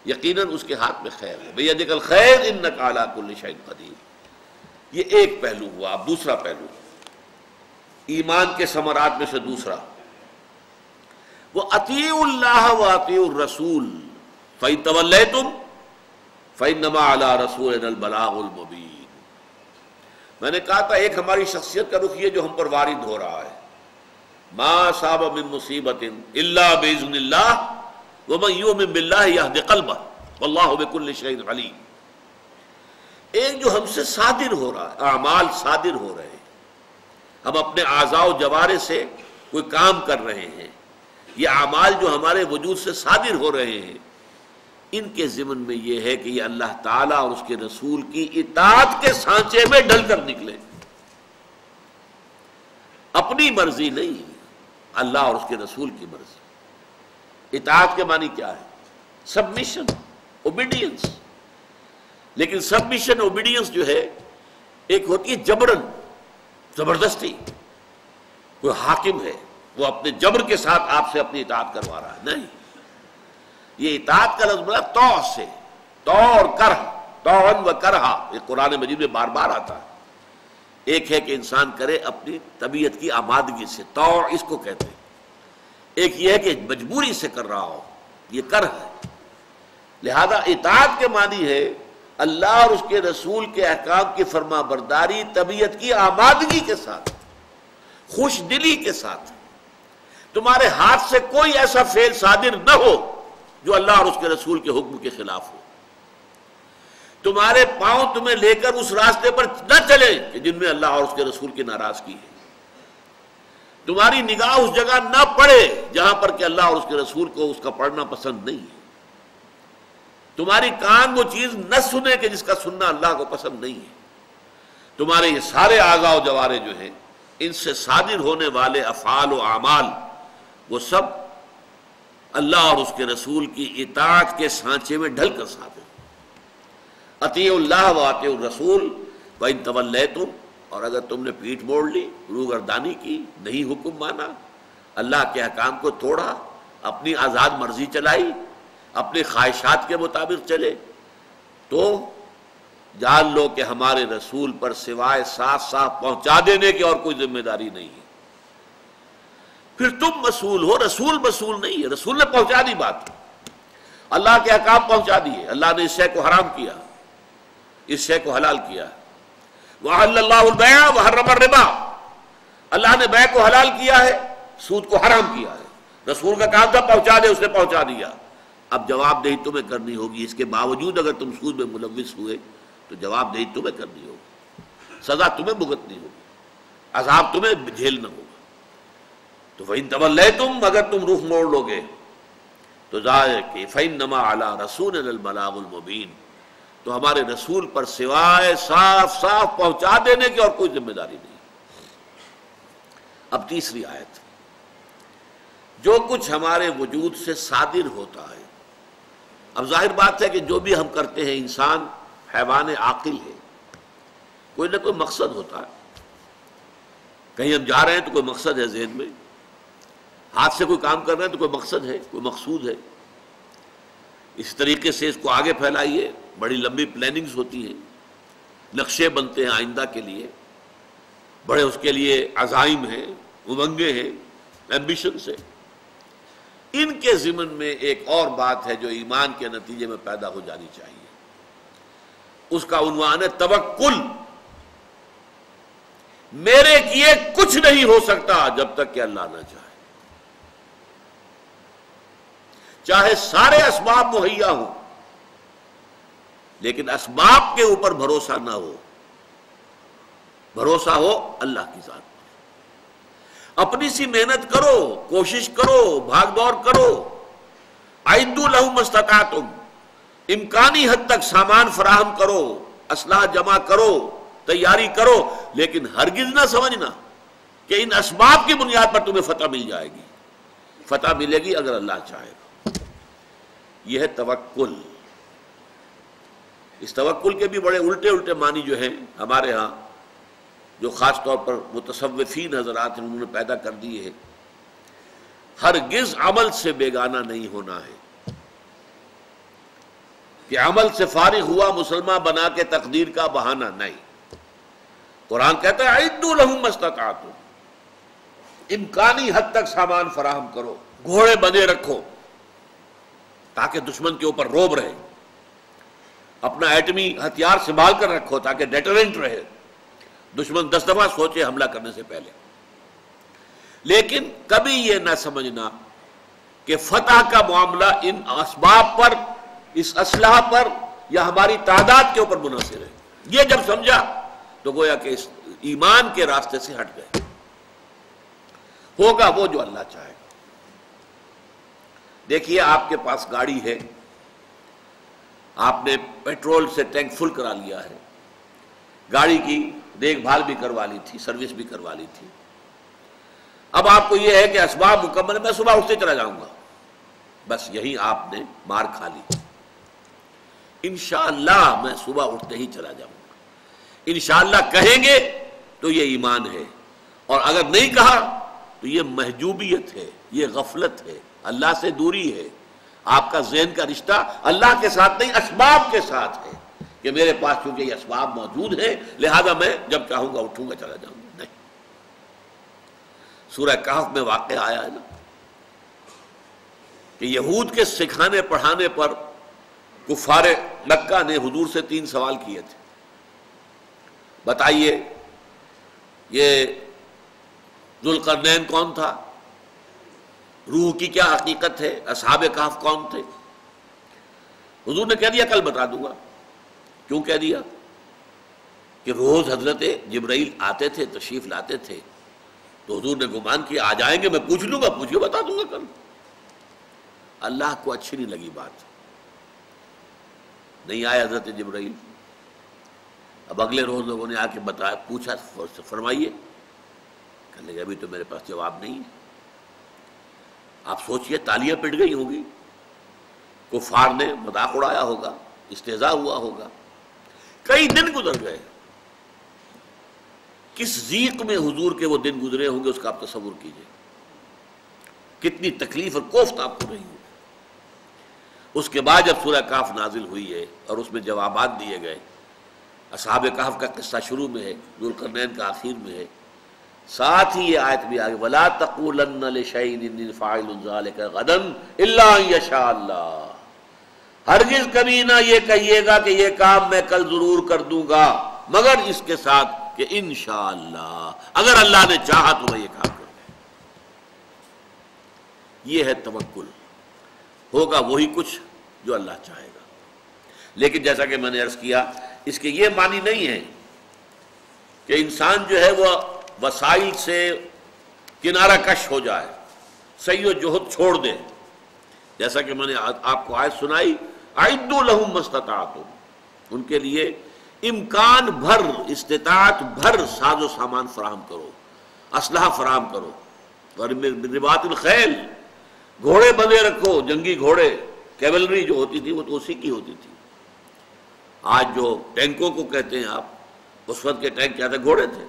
یقیناً اس کے ہاتھ میں خیر ہے، بِیَدِکَ الْخَیرُ إِنَّکَ عَلیٰ کُلِّ شَیْءٍ قدیر۔ یہ ایک پہلو ہوا۔ اب دوسرا پہلو ایمان کے ثمرات میں سے دوسرا، وہ اطیعوا اللہ و اطیعوا الرسول فَإِن تَوَلَّیْتُمْ فَإِنَّمَا عَلَىٰ رَسُولِنَا الْبَلَاغُ الْمُبِینُ۔ میں نے کہا تھا ایک ہماری شخصیت کا رخ یہ جو ہم پر وارد ہو رہا ہے، ما اصاب من مصیبت الا باذن اللہ ومن یؤمن باللہ یہد قلبہ واللہ بکل شیء علیم۔ ایک جو ہم سے صادر ہو رہا ہے، اعمال صادر ہو رہے ہیں، ہم اپنے اعضاء و جوارح سے کوئی کام کر رہے ہیں، یہ اعمال جو ہمارے وجود سے صادر ہو رہے ہیں، ان کے ضمن میں یہ ہے کہ یہ اللہ تعالیٰ اور اس کے رسول کی اطاعت کے سانچے میں ڈل کر نکلے، اپنی مرضی نہیں، اللہ اور اس کے رسول کی مرضی۔ اطاعت کے معنی کیا ہے؟ Submission, obedience. لیکن سبمیشن اوبیڈینس جو ہے ایک ہوتی ہے جبرن، زبردستی، کوئی حاکم ہے وہ اپنے جبر کے ساتھ آپ سے اپنی اطاعت کروا رہا ہے، نہیں۔ یہ اطاعت کا لفظ بنا طوع سے، طوع اور کرہ، طوعا و کرہا، یہ قرآن مجید میں بار بار آتا ہے۔ ایک ہے کہ انسان کرے اپنی طبیعت کی آمادگی سے، طوع اس کو کہتے ہیں۔ ایک یہ ہے کہ مجبوری سے کر رہا ہو، یہ کرہ ہے۔ لہذا اطاعت کے معنی ہے اللہ اور اس کے رسول کے احکام کی فرما برداری طبیعت کی آمادگی کے ساتھ، خوش دلی کے ساتھ۔ تمہارے ہاتھ سے کوئی ایسا فعل صادر نہ ہو جو اللہ اور اس کے رسول کے حکم کے خلاف ہو، تمہارے پاؤں تمہیں لے کر اس راستے پر نہ چلے کہ جن میں اللہ اور اس کے رسول کی ناراضگی ہے، تمہاری نگاہ اس جگہ نہ پڑے جہاں پر کہ اللہ اور اس کے رسول کو اس کا پڑھنا پسند نہیں ہے، تمہاری کان وہ چیز نہ سنے کہ جس کا سننا اللہ کو پسند نہیں ہے۔ تمہارے یہ سارے اعضاء و جوارے جو ہیں، ان سے صادر ہونے والے افعال و اعمال، وہ سب اللہ اور اس کے رسول کی اطاعت کے سانچے میں ڈھل کر صادر۔ اطیعوا اللہ و اطیعوا الرسول وَإِن تَوَلَّيْتُمْ، اور اگر تم نے پیٹھ موڑ لی، روگردانی کی، نہیں حکم مانا، اللہ کے احکام کو توڑا، اپنی آزاد مرضی چلائی، اپنے خواہشات کے مطابق چلے، تو جان لو کہ ہمارے رسول پر سوائے صاف صاف پہنچا دینے کی اور کوئی ذمہ داری نہیں ہے۔ پھر تم مسئول ہو، رسول مسئول نہیں ہے، رسول نے پہنچا دی بات، اللہ کے احکام پہنچا دیے، اللہ نے اس شے کو حرام کیا، اس شے کو حلال کیا۔ وَأَحَلَّ اللَّهُ الْبَيْعَ وَحَرَّمَ الرِّبَا، اللہ نے بیع کو حلال کیا ہے، سود کو حرام کیا ہے۔ رسول کا کام تھا پہنچا دے، اس نے پہنچا دیا، اب جواب دہی تمہیں کرنی ہوگی۔ اس کے باوجود اگر تم سود میں ملوث ہوئے تو جواب دہی تمہیں کرنی ہوگی، سزا تمہیں بھگتنی ہوگی، عذاب تمہیں جھیلنا ہوگا۔ تو فَإِن تَوَلَّيْتُمْ، اگر تم رخ موڑ لو گے تو ظاہر کہ فَإِنَّمَا عَلَىٰ رَسُولِنَا الْبَلَاغُ الْمُبِينُ، تو ہمارے رسول پر سوائے صاف صاف پہنچا دینے کی اور کوئی ذمہ داری نہیں۔ اب تیسری آیت، جو کچھ ہمارے وجود سے صادر ہوتا ہے، اب ظاہر بات ہے کہ جو بھی ہم کرتے ہیں، انسان حیوان عاقل ہے، کوئی نہ کوئی مقصد ہوتا ہے، کہیں ہم جا رہے ہیں تو کوئی مقصد ہے ذہن میں، ہاتھ سے کوئی کام کر رہے ہیں تو کوئی مقصد ہے، کوئی مقصود ہے، اس طریقے سے اس کو آگے پھیلائیے، بڑی لمبی پلاننگز ہوتی ہیں، نقشے بنتے ہیں آئندہ کے لیے، بڑے اس کے لیے عزائم ہیں، امنگیں ہیں، ایمبیشنز ہیں۔ ان کے ضمن میں ایک اور بات ہے جو ایمان کے نتیجے میں پیدا ہو جانی چاہیے، اس کا عنوان ہے توکل۔ میرے کیے کچھ نہیں ہو سکتا جب تک کہ اللہ نہ چاہے، چاہے سارے اسباب مہیا ہوں، لیکن اسباب کے اوپر بھروسہ نہ ہو، بھروسہ ہو اللہ کی ذات پر۔ اپنی سی محنت کرو، کوشش کرو، بھاگ دوڑ کرو، اعدوا لهم ما استطعتم، امکانی حد تک سامان فراہم کرو، اسلحہ جمع کرو، تیاری کرو، لیکن ہرگز نہ سمجھنا کہ ان اسباب کی بنیاد پر تمہیں فتح مل جائے گی۔ فتح ملے گی اگر اللہ چاہے گا۔ یہ ہے توکل۔ اس توکل کے بھی بڑے الٹے الٹے معنی جو ہیں ہمارے ہاں، جو خاص طور پر متصوفین حضرات انہوں نے پیدا کر دیے ہیں۔ ہرگز عمل سے بیگانہ نہیں ہونا ہے، کہ عمل سے فارغ ہوا مسلمان بنا کے تقدیر کا بہانہ نہیں۔ قرآن کہتا ہے اعدوا لهم ما استطعتم، امکانی حد تک سامان فراہم کرو، گھوڑے بندے رکھو تاکہ دشمن کے اوپر روب رہے، اپنا ایٹمی ہتھیار سنبھال کر رکھو تاکہ ڈیٹرنٹ رہے، دشمن 10 دفعہ سوچے حملہ کرنے سے پہلے۔ لیکن کبھی یہ نہ سمجھنا کہ فتح کا معاملہ ان اسباب پر، اس اسلحہ پر یا ہماری تعداد کے اوپر منحصر ہے۔ یہ جب سمجھا تو گویا کہ اس ایمان کے راستے سے ہٹ گئے۔ ہوگا وہ جو اللہ چاہے گا۔ دیکھیے آپ کے پاس گاڑی ہے، آپ نے پیٹرول سے ٹینک فل کرا لیا ہے، گاڑی کی دیکھ بھال بھی کروا لی تھی، سروس بھی کروا لی تھی، اب آپ کو یہ ہے کہ اسباب مکمل ہے، میں صبح اٹھتے چلا جاؤں گا، بس یہی آپ نے مار کھا لی۔ انشاءاللہ میں صبح اٹھتے ہی چلا جاؤں گا، انشاءاللہ کہیں گے تو یہ ایمان ہے، اور اگر نہیں کہا تو یہ محجوبیت ہے، یہ غفلت ہے، اللہ سے دوری ہے۔ آپ کا ذہن کا رشتہ اللہ کے ساتھ نہیں، اسباب کے ساتھ ہے، کہ میرے پاس چونکہ یہ اسباب موجود ہیں لہذا میں جب چاہوں گا اٹھوں گا چلا جاؤں گا، نہیں۔ سورہ کہف میں واقع آیا ہے نا کہ یہود کے سکھانے پڑھانے پر کفار مکہ نے حضور سے 3 سوال کیے تھے، بتائیے یہ ذوالقرنین کون تھا، روح کی کیا حقیقت ہے، اصحاب کہف کون تھے؟ حضور نے کہہ دیا کل بتا دوں گا۔ کیوں کہہ دیا؟ کہ روز حضرت جبرائیل آتے تھے، تشریف لاتے تھے، تو حضور نے گمان کیا آ جائیں گے، میں پوچھ لوں گا، پوچھئے بتا دوں گا کل۔ اللہ کو اچھی نہیں لگی بات، نہیں آئے حضرت جبرائیل۔ اب اگلے روز لوگوں نے آ کے بتایا، پوچھا، فرمائیے، کہنے لگے ابھی تو میرے پاس جواب نہیں ہے۔ آپ سوچئے تالیاں پٹ گئی ہوں گی، کفار نے مذاق اڑایا ہوگا، استہزاء ہوا ہوگا۔ کئی دن گزر گئے، کس ضیق میں حضور کے وہ دن گزرے ہوں گے اس کا آپ تصور کیجئے، کتنی تکلیف اور کوفت آپ کو رہی ہوگی۔ اس کے بعد جب سورہ کہف نازل ہوئی ہے اور اس میں جوابات دیے گئے، اصحاب کہف کا قصہ شروع میں ہے، ذوالقرنین کا آخر میں ہے، ساتھ ہی یہ آیت بھی آگے وَلَا تَقُولَنَّ لِشَيْءٍ إِنِّي فَاعِلٌ ذَلِكَ غَدًا إِلَّا أَن يَشَاءَ اللَّهُ، ہرگز کبھی نہ یہ کہیے گا کہ یہ کام میں کل ضرور کر دوں گا، مگر اس کے ساتھ کہ انشاءاللہ، اگر اللہ نے چاہا تو میں یہ کام کروں۔ یہ ہے توکل، ہوگا وہی کچھ جو اللہ چاہے گا۔ لیکن جیسا کہ میں نے عرض کیا، اس کے یہ معنی نہیں ہے کہ انسان جو ہے وہ وسائل سے کنارہ کش ہو جائے، سعی و جہد چھوڑ دے۔ جیسا کہ میں نے آپ کو آیت سنائی، اعدوا لهم ما استطعتم، ان کے لیے امکان بھر، استطاعت بھر ساز و سامان فراہم کرو، اسلحہ فراہم کرو، اور رباط الخیل، گھوڑے بندے رکھو، جنگی گھوڑے، کیولری جو ہوتی تھی وہ تو اسی کی ہوتی تھی۔ آج جو ٹینکوں کو کہتے ہیں آپ، اس وقت کے ٹینک کیا تھے؟ گھوڑے تھے۔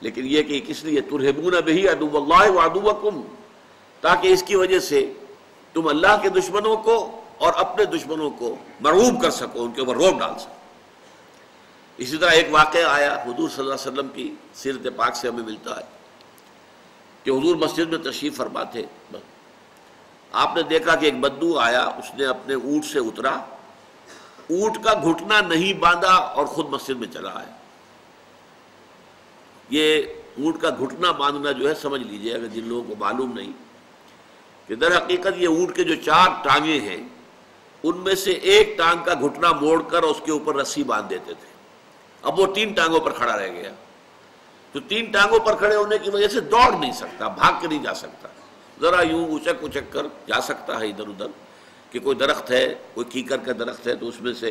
لیکن یہ کہ کس لیے ترہبون بہ عدو اللہ وعدوکم، تاکہ اس کی وجہ سے تم اللہ کے دشمنوں کو اور اپنے دشمنوں کو مرعوب کر سکو، ان کے اوپر رعب ڈال سکو۔ اسی طرح ایک واقعہ آیا حضور صلی اللہ علیہ وسلم کی سیرت پاک سے ہمیں ملتا ہے کہ حضور مسجد میں تشریف فرما تھے، آپ نے دیکھا کہ ایک بدو آیا، اس نے اپنے اونٹ سے اترا، اونٹ کا گھٹنا نہیں باندھا اور خود مسجد میں چلا آیا۔ یہ اونٹ کا گھٹنا باندھنا جو ہے، سمجھ لیجئے اگر جن لوگوں کو معلوم نہیں، کہ در حقیقت یہ اونٹ کے جو 4 ٹانگیں ہیں، ان میں سے ایک ٹانگ کا گھٹنا موڑ کر اس کے اوپر رسی باندھ دیتے تھے۔ اب وہ 3 ٹانگوں پر کھڑا رہ گیا، تو 3 ٹانگوں پر کھڑے ہونے کی وجہ سے دوڑ نہیں سکتا، بھاگ کے نہیں جا سکتا، ذرا یوں اچک اچک کر جا سکتا ہے ادھر ادھر، کہ کوئی درخت ہے، کوئی کیکر کا درخت ہے تو اس میں سے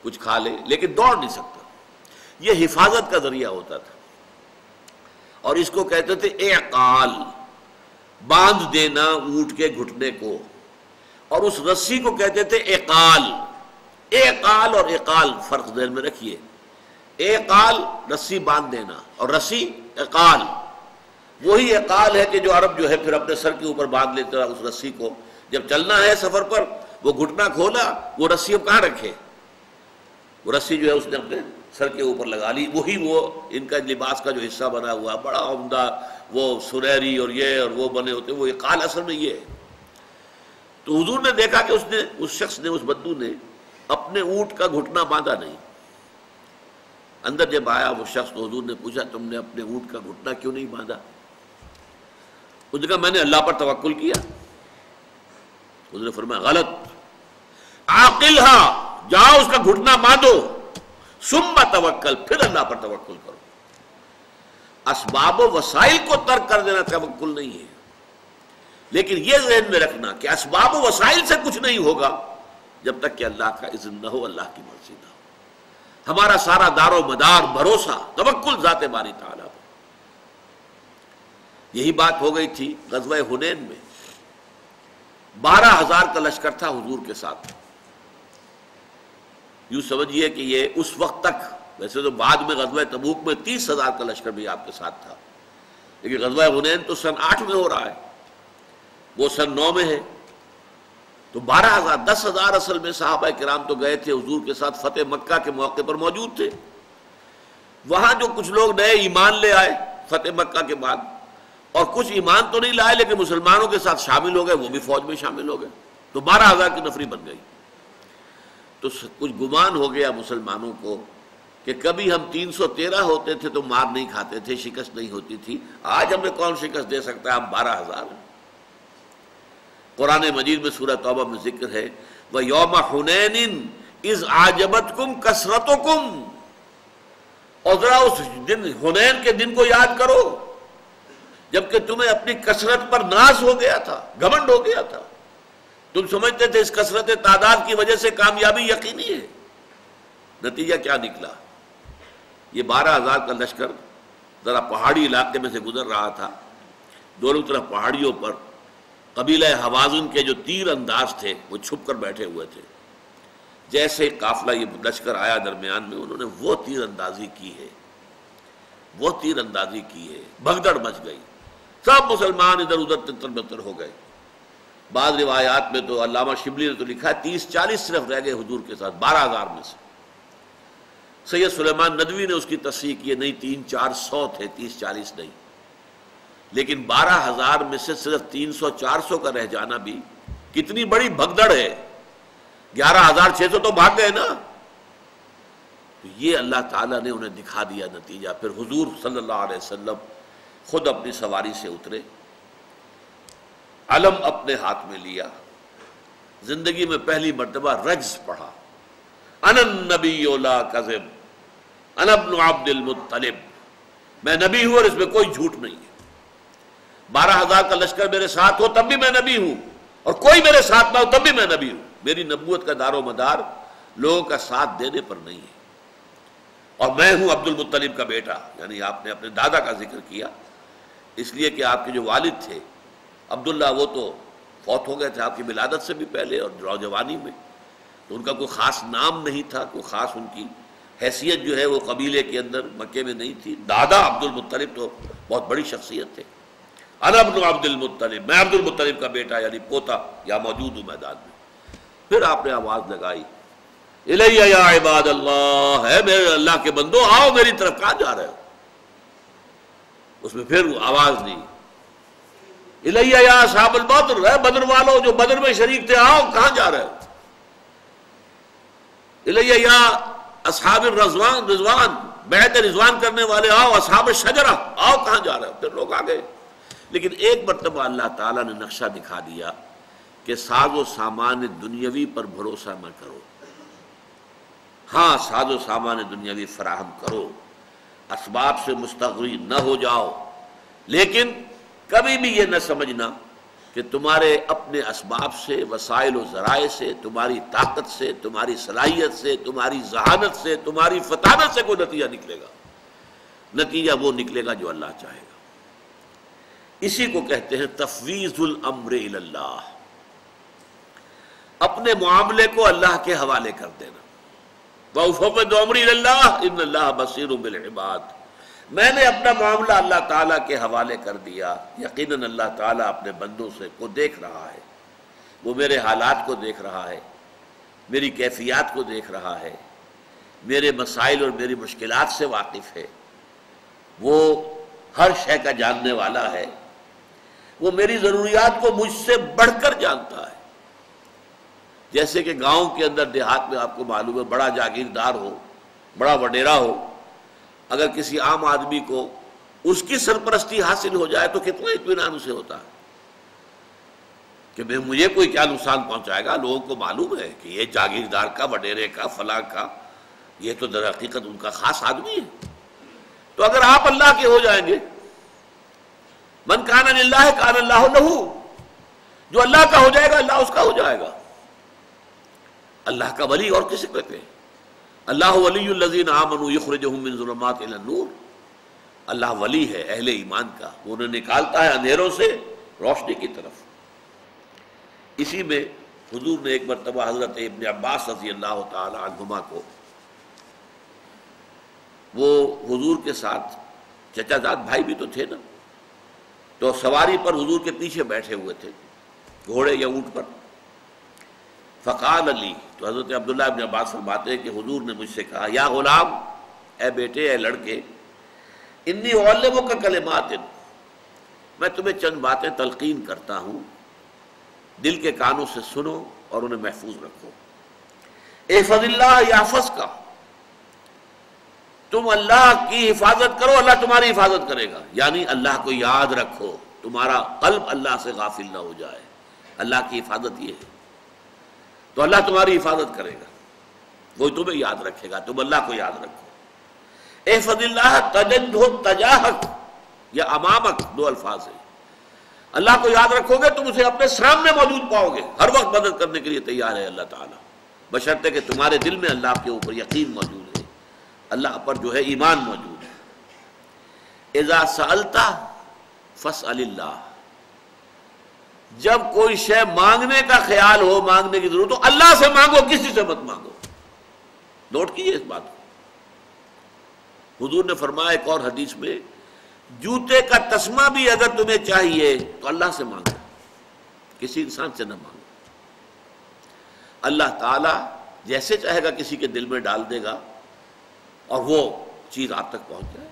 کچھ کھا لے، لیکن دوڑ نہیں سکتا۔ یہ حفاظت کا ذریعہ ہوتا تھا، اور اس کو کہتے تھے اعقال، باندھ دینا اونٹ کے گھٹنے کو، اور اس رسی کو کہتے تھے اعقال۔ اعقال اور اعقال فرق ذہن میں رکھیے، اعقال رسی باندھ دینا، اور رسی اعقال، وہی اعقال ہے کہ جو عرب جو ہے پھر اپنے سر کے اوپر باندھ لیتا اس رسی کو، جب چلنا ہے سفر پر، وہ گھٹنا کھولا، وہ رسی اب کہاں رکھے، وہ رسی جو ہے اس نے اپنے سر کے اوپر لگا لی، وہی وہ ان کا لباس کا جو حصہ بنا ہوا بڑا عمدہ، وہ سنہری اور یہ اور وہ بنے ہوتے، وہ اعقال اصل میں یہ ہے۔ تو حضور نے دیکھا کہ اس شخص نے، اس بدو نے اپنے اونٹ کا گھٹنا باندھا نہیں۔ اندر جب آیا وہ شخص تو حضور نے پوچھا تم نے اپنے اونٹ کا گھٹنا کیوں نہیں باندھا؟ اس نے کہا میں نے اللہ پر توکل کیا۔ حضور نے فرمایا غلط، عاقلھا، جاؤ اس کا گھٹنا باندھو، ثم توکل، پھر اللہ پر توکل کرو۔ اسباب و وسائل کو ترک کر دینا توکل نہیں ہے، لیکن یہ ذہن میں رکھنا کہ اسباب و وسائل سے کچھ نہیں ہوگا جب تک کہ اللہ کا اذن نہ ہو، اللہ کی مرضی نہ ہو۔ ہمارا سارا دار و مدار، بھروسہ، توکل ذات باری تعالیٰ پر۔ یہی بات ہو گئی تھی غزوہ حنین میں، 12,000 کا لشکر تھا حضور کے ساتھ۔ یوں سمجھیے کہ یہ اس وقت تک، ویسے تو بعد میں غزوہ تبوک میں 30,000 کا لشکر بھی آپ کے ساتھ تھا، لیکن غزوہ حنین تو سن 8 میں ہو رہا ہے، وہ سن 9 میں ہے، تو 12,000، 10,000 اصل میں صحابہ کرام تو گئے تھے حضور کے ساتھ، فتح مکہ کے موقع پر موجود تھے۔ وہاں جو کچھ لوگ نئے ایمان لے آئے فتح مکہ کے بعد، اور کچھ ایمان تو نہیں لائے لیکن مسلمانوں کے ساتھ شامل ہو گئے، وہ بھی فوج میں شامل ہو گئے، تو 12,000 کی نفری بن گئی۔ تو کچھ گمان ہو گیا مسلمانوں کو کہ کبھی ہم 313 ہوتے تھے تو مار نہیں کھاتے تھے، شکست نہیں ہوتی تھی، آج ہمیں کون شکست دے سکتا ہے؟ ہم 12,000 ہیں۔ قرآن مجید میں سورہ توبہ میں ذکر ہے وَيَوْمَ حُنَيْنٍ اِذْ أَعْجَبَتْكُمْ كَثْرَتُكُمْ، اور ذرا اس دن حنین کے دن کو یاد کرو جبکہ تمہیں اپنی کثرت پر ناز ہو گیا تھا، گھمنڈ ہو گیا تھا، تم سمجھتے تھے اس کثرت تعداد کی وجہ سے کامیابی یقینی ہے۔ نتیجہ کیا نکلا؟ یہ 12,000 کا لشکر ذرا پہاڑی علاقے میں سے گزر رہا تھا، دونوں طرف پہاڑیوں پر قبیلہ حوازن کے جو تیر انداز تھے وہ چھپ کر بیٹھے ہوئے تھے۔ جیسے قافلہ یہ لشکر آیا درمیان میں، انہوں نے وہ تیر اندازی کی ہے، وہ تیر اندازی کی ہے، بھگدڑ مچ گئی، سب مسلمان ادھر ادھر تتر بتر ہو گئے۔ بعض روایات میں تو علامہ شبلی نے تو لکھا ہے 30-40 صرف رہ گئے حضور کے ساتھ 12,000 میں سے۔ سید سلیمان ندوی نے اس کی تصحیح کی ہے، نہیں 300-400 تھے، 30-40 نہیں، لیکن 12,000 میں سے صرف 300-400 کا رہ جانا بھی کتنی بڑی بھگدڑ ہے۔ 11,600 تو بھاگ گئے نا۔ تو یہ اللہ تعالیٰ نے انہیں دکھا دیا نتیجہ۔ پھر حضور صلی اللہ علیہ وسلم خود اپنی سواری سے اترے، علم اپنے ہاتھ میں لیا، زندگی میں پہلی مرتبہ رجز پڑھا، انا النبی لا کذب انا ابن عبد المطلب، میں نبی ہوں اور اس میں کوئی جھوٹ نہیں ہے۔ 12,000 کا لشکر میرے ساتھ ہو تب بھی میں نبی ہوں، اور کوئی میرے ساتھ نہ ہو تب بھی میں نبی ہوں۔ میری نبوت کا دار و مدار لوگوں کا ساتھ دینے پر نہیں ہے، اور میں ہوں عبد المطلب کا بیٹا، یعنی آپ نے اپنے دادا کا ذکر کیا، اس لیے کہ آپ کے جو والد تھے عبداللہ وہ تو فوت ہو گئے تھے آپ کی ولادت سے بھی پہلے اور نوجوانی میں، تو ان کا کوئی خاص نام نہیں تھا، کوئی خاص ان کی حیثیت جو ہے وہ قبیلے کے اندر مکے میں نہیں تھی۔ دادا عبد المطلب تو بہت بڑی شخصیت تھے۔ انا ابن عبد المطلب، میں عبد المطلب کا بیٹا یعنی پوتا یا موجود ہوں میدان میں۔ پھر آپ نے آواز لگائی الیہ یا عباد اللہ، ہے میرے اللہ کے بندو آؤ میری طرف، کہاں جا رہے ہو؟ اس میں پھر آواز نہیں، الیہ یا اصحاب البدر، ہے بدر والوں جو بدر میں شریک تھے آؤ، کہاں جا رہے ہو؟ الیہ یا اصحاب الرضوان، رضوان بیعت رضوان کرنے والے آؤ، اصحاب الشجرہ آؤ، کہاں جا رہے ہو؟ پھر لوگ آ گئے۔ لیکن ایک مرتبہ اللہ تعالیٰ نے نقشہ دکھا دیا کہ ساز و سامان دنیاوی پر بھروسہ نہ کرو، ہاں ساز و سامان دنیاوی فراہم کرو، اسباب سے مستغری نہ ہو جاؤ، لیکن کبھی بھی یہ نہ سمجھنا کہ تمہارے اپنے اسباب سے، وسائل و ذرائع سے، تمہاری طاقت سے، تمہاری صلاحیت سے، تمہاری ذہانت سے، تمہاری فطانت سے کوئی نتیجہ نکلے گا۔ نتیجہ وہ نکلے گا جو اللہ چاہے گا۔ اسی کو کہتے ہیں تفویض الامر الی اللہ، اپنے معاملے کو اللہ کے حوالے کر دینا۔ وَأُفَوِّضُ أَمْرِي إِلَى اللَّهِ إِنَّ اللَّهَ بَصِيرٌ بِالْعِبَادِ، میں نے اپنا معاملہ اللہ تعالیٰ کے حوالے کر دیا، یقیناً اللہ تعالیٰ اپنے بندوں سے کو دیکھ رہا ہے، وہ میرے حالات کو دیکھ رہا ہے، میری کیفیات کو دیکھ رہا ہے، میرے مسائل اور میری مشکلات سے واقف ہے، وہ ہر شے کا جاننے والا ہے، وہ میری ضروریات کو مجھ سے بڑھ کر جانتا ہے۔ جیسے کہ گاؤں کے اندر دیہات میں آپ کو معلوم ہے بڑا جاگیردار ہو، بڑا وڈیرا ہو، اگر کسی عام آدمی کو اس کی سرپرستی حاصل ہو جائے تو کتنا اطمینان اسے ہوتا ہے کہ مجھے کوئی کیا نقصان پہنچائے گا۔ لوگوں کو معلوم ہے کہ یہ جاگیردار کا، وڈیرے کا، فلاں کا، یہ تو در حقیقت ان کا خاص آدمی ہے۔ تو اگر آپ اللہ کے ہو جائیں گے، من کان للہ کان اللہ لہ، جو اللہ کا ہو جائے گا اللہ اس کا ہو جائے گا۔ اللہ کا ولی اور کسی کو کہتے ہیں؟ اللہ ولی الذین آمنوا یخرجہم من ظلمات الی النور، اللہ ولی ہے اہل ایمان کا، وہ انہیں نکالتا ہے اندھیروں سے روشنی کی طرف۔ اسی میں حضور نے ایک مرتبہ حضرت ابن عباس رضی اللہ تعالی عنہما کو، وہ حضور کے ساتھ چچا زاد بھائی بھی تو تھے نا، تو سواری پر حضور کے پیچھے بیٹھے ہوئے تھے گھوڑے یا اونٹ پر۔ فقال علی، تو حضرت عبداللہ ابن عباس فرماتے ہیں کہ حضور نے مجھ سے کہا یا غلام، اے بیٹے، اے لڑکے، انی اعلمک کلمات، میں تمہیں چند باتیں تلقین کرتا ہوں، دل کے کانوں سے سنو اور انہیں محفوظ رکھو۔ احفظ اللہ یحفظ کا، تم اللہ کی حفاظت کرو اللہ تمہاری حفاظت کرے گا، یعنی اللہ کو یاد رکھو، تمہارا قلب اللہ سے غافل نہ ہو جائے، اللہ کی حفاظت یہ ہے، تو اللہ تمہاری حفاظت کرے گا، وہی تمہیں یاد رکھے گا، تم اللہ کو یاد رکھو۔ احفظ اللہ تجدہ تجاہک یا امامک، دو الفاظ ہیں، اللہ کو یاد رکھو گے تم اسے اپنے سامنے موجود پاؤ گے، ہر وقت مدد کرنے کے لیے تیار ہے اللہ تعالیٰ، بشرطے کہ تمہارے دل میں اللہ کے اوپر یقین موجود ہے، اللہ پر جو ہے ایمان موجود ہے۔ اذا سألت فاسأل اللہ، جب کوئی شے مانگنے کا خیال ہو، مانگنے کی ضرورت ہو، اللہ سے مانگو، کسی سے مت مانگو۔ نوٹ کیجئے اس بات کو، حضور نے فرمایا ایک اور حدیث میں، جوتے کا تسمہ بھی اگر تمہیں چاہیے تو اللہ سے مانگو، کسی انسان سے نہ مانگو، اللہ تعالیٰ جیسے چاہے گا کسی کے دل میں ڈال دے گا اور وہ چیز آپ تک پہنچ جائے،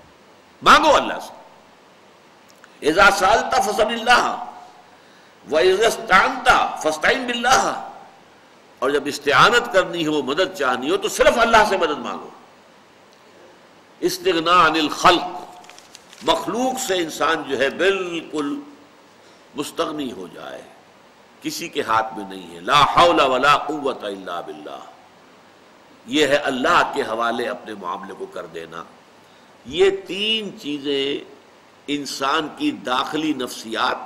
مانگو اللہ سے۔ اذا سألت فاسأل اللہ وَإِذَا اسْتَعَنْتَ فَاسْتَعِنْ بِاللَّهِ، اور جب استعانت کرنی ہو، مدد چاہنی ہو تو صرف اللہ سے مدد مانگو۔ استغناء عن الخلق، مخلوق سے انسان جو ہے بالکل مستغنی ہو جائے، کسی کے ہاتھ میں نہیں ہے، لا حول ولا قوت الا باللہ، یہ ہے اللہ کے حوالے اپنے معاملے کو کر دینا۔ یہ تین چیزیں انسان کی داخلی نفسیات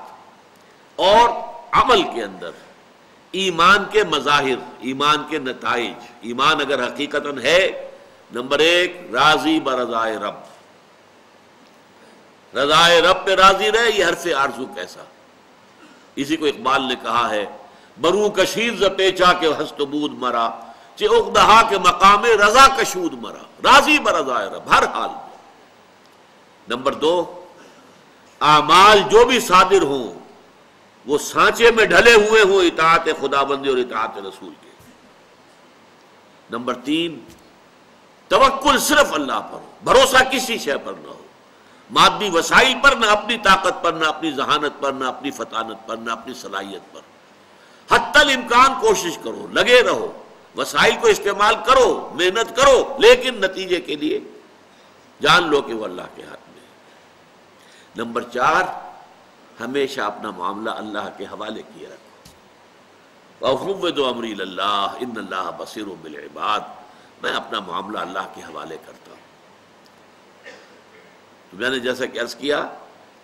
اور عمل کے اندر ایمان کے مظاہر، ایمان کے نتائج، ایمان اگر حقیقتاً ہے، نمبر ایک راضی برضائے رب، رضائے رب پہ راضی رہے، یہ حرف آرزو کیسا، اسی کو اقبال نے کہا ہے، برو کشید ز پیچا کے ہست بود مرا، چے اقدہا کے مقام رضا کشود مرا، راضی برضائے رب ہر حال میں۔ نمبر دو، اعمال جو بھی صادر ہوں وہ سانچے میں ڈھلے ہوئے ہوں اطاعت خدا بندی اور اطاعت رسول کے۔ نمبر تین، توکل صرف اللہ پر ہو، بھروسہ کسی شے پر نہ ہو، مادی وسائل پر نہ، اپنی طاقت پر نہ، اپنی ذہانت پر نہ، اپنی فطانت پر نہ، اپنی صلاحیت پر، حتی الامکان کوشش کرو، لگے رہو، وسائل کو استعمال کرو، محنت کرو، لیکن نتیجے کے لیے جان لو کہ وہ اللہ کے ہاتھ میں ہے۔ نمبر چار، ہمیشہ اپنا معاملہ اللہ کے حوالے کیے رکھو، وَأُفَوِّضُ أَمْرِي إِلَى اللَّهِ إِنَّ اللَّهَ بَصِيرٌ بِالْعِبَادِ، میں اپنا معاملہ اللہ کے حوالے کرتا ہوں۔ تو میں نے جیسا کہ عرض کیا،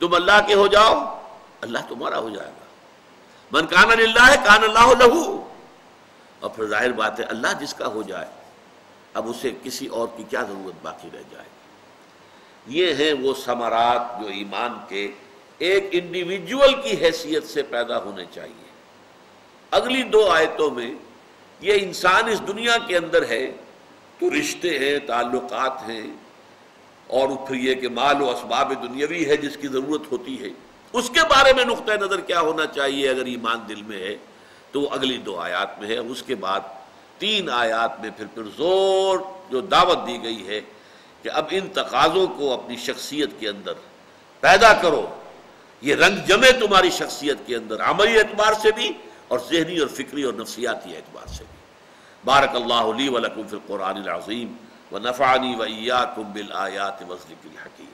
تم اللہ کے ہو جاؤ، اللہ تمہارا ہو جائے گا، من کان للہ کان اللہ لہ، اور پھر ظاہر بات ہے اللہ جس کا ہو جائے اب اسے کسی اور کی کیا ضرورت باقی رہ جائے۔ یہ ہیں وہ ثمرات جو ایمان کے ایک انڈیویجول کی حیثیت سے پیدا ہونے چاہیے۔ اگلی دو آیتوں میں یہ انسان اس دنیا کے اندر ہے تو رشتے ہیں، تعلقات ہیں، اور پھر یہ کہ مال و اسباب دنیاوی ہے جس کی ضرورت ہوتی ہے، اس کے بارے میں نقطہ نظر کیا ہونا چاہیے اگر ایمان دل میں ہے، تو وہ اگلی دو آیات میں ہے۔ اس کے بعد تین آیات میں پھر زور جو دعوت دی گئی ہے کہ اب ان تقاضوں کو اپنی شخصیت کے اندر پیدا کرو، یہ رنگ جمے تمہاری شخصیت کے اندر، عملی اعتبار سے بھی اور ذہنی اور فکری اور نفسیاتی اعتبار سے بھی۔ بارک اللہ لی ولکم فی القرآن العظیم ونفعنی وإیاکم بالآیات والذکر الحکیم۔